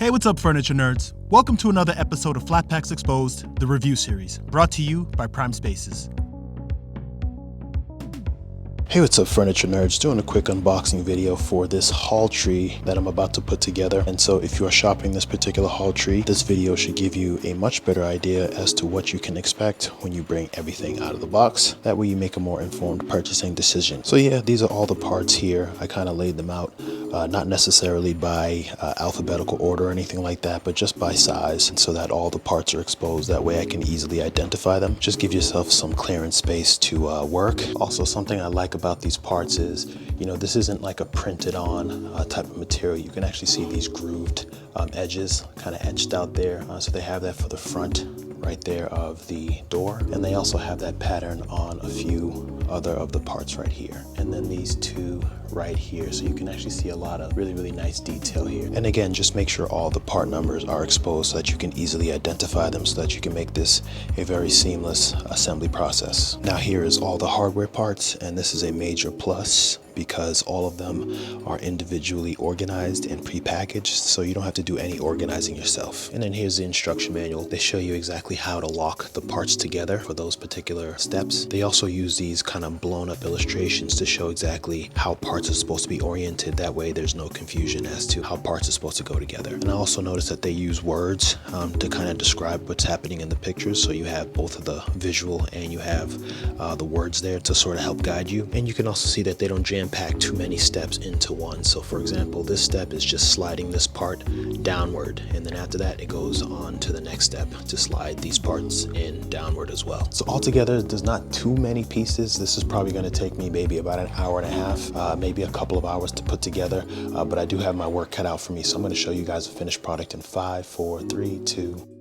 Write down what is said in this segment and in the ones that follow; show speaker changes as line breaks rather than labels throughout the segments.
Hey, what's up, furniture nerds? Welcome to another episode of Flat Packs Exposed, the review series, brought to you by Prime Spaces.
Hey, what's up, furniture nerds? Doing a quick unboxing video for this haul tree that I'm about to put together. And so if you are shopping this particular haul tree, this video should give you a much better idea as to what you can expect when you bring everything out of the box. That way you make a more informed purchasing decision. So yeah, these are all the parts here. I kind of laid them out, not necessarily by alphabetical order or anything like that, but just by size, and so that all the parts are exposed. That way I can easily identify them. Just give yourself some clearance space to work. Also, something I like about these parts is, this isn't like a printed on type of material. You can actually see these grooved edges kind of etched out there. So they have that for the front right there of the door, and they also have that pattern on a few other of the parts right here, and then these two right here, so you can actually see a lot of really nice detail here. And again, just make sure all the part numbers are exposed so that you can easily identify them, so that you can make this a very seamless assembly process. Now here is all the hardware parts, and this is a major plus because all of them are individually organized and pre-packaged, so you don't have to do any organizing yourself. And then here's the instruction manual. They show you exactly how to lock the parts together for those particular steps. They also use these kind of blown up illustrations to show exactly how parts are supposed to be oriented. That way there's no confusion as to how parts are supposed to go together. And I also noticed that they use words to kind of describe what's happening in the pictures, so you have both of the visual and you have the words there to sort of help guide you. And you can also see that they don't jam pack too many steps into one. So for example, this step is just sliding this part downward, and then after that it goes on to the next step to slide these parts in downward as well. So altogether there's not too many pieces. This is probably going to take me maybe about an hour and a half, maybe a couple of hours to put together, but I do have my work cut out for me, so I'm going to show you guys a finished product in 5, 4, 3, 2.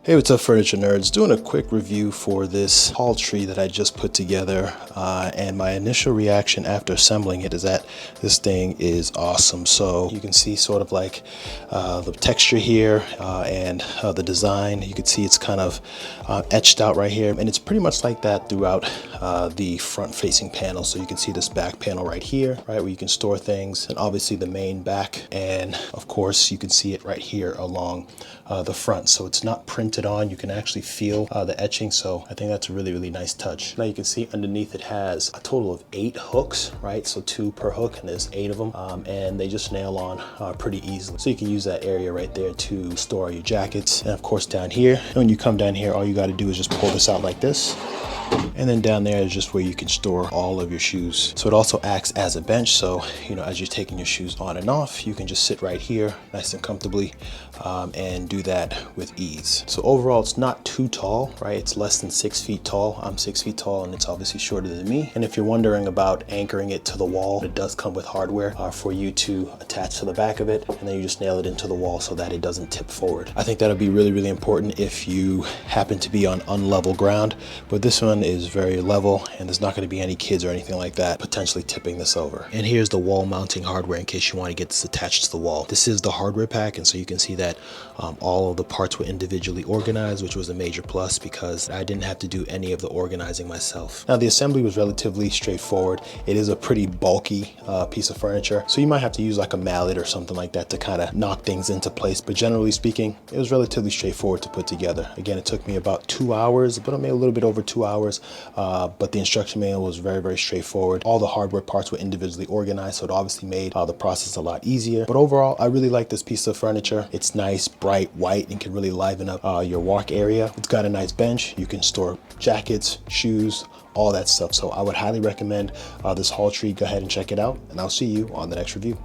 Hey, what's up, furniture nerds? Doing a quick review for this haul tree that I just put together, and my initial reaction after assembling it is that this thing is awesome. So you can see sort of like the texture here and the design. You can see it's kind of etched out right here, and it's pretty much like that throughout the front facing panel. So you can see this back panel right here, right, where you can store things, and obviously the main back, and of course you can see it right here along the front. So it's not printed on, you can actually feel the etching, so I think that's a really nice touch. Now you can see underneath it has a total of 8 hooks, right, so 2 per hook, and there's 8 of them, and they just nail on pretty easily. So you can use that area right there to store your jackets. And of course down here, when you come down here, all you got to do is just pull this out like this, and then down there is just where you can store all of your shoes. So it also acts as a bench, so as you're taking your shoes on and off, you can just sit right here nice and comfortably and do that with ease. So overall it's not too tall, right? It's less than 6 feet tall. I'm 6 feet tall, and it's obviously shorter than me. And if you're wondering about anchoring it to the wall, it does come with hardware for you to attach to the back of it, and then you just nail it into the wall so that it doesn't tip forward. I think that'll be really important if you happen to be on unlevel ground, but this one is very level, and there's not going to be any kids or anything like that potentially tipping this over. And here's the wall mounting hardware in case you want to get this attached to the wall. This is the hardware pack, and so you can see that all of the parts were individually organized, which was a major plus because I didn't have to do any of the organizing myself. Now the assembly was relatively straightforward. It is a pretty bulky piece of furniture, so you might have to use like a mallet or something like that to kind of knock things into place, but generally speaking it was relatively straightforward to put together. Again, it took me about 2 hours, but maybe a little bit over 2 hours, but the instruction manual was very straightforward. All the hardware parts were individually organized, so it obviously made the process a lot easier. But overall, I really like this piece of furniture. It's nice, bright white, and can really liven up your walk area. It's got a nice bench. You can store jackets, shoes, all that stuff. So I would highly recommend this haul tree. Go ahead and check it out, and I'll see you on the next review.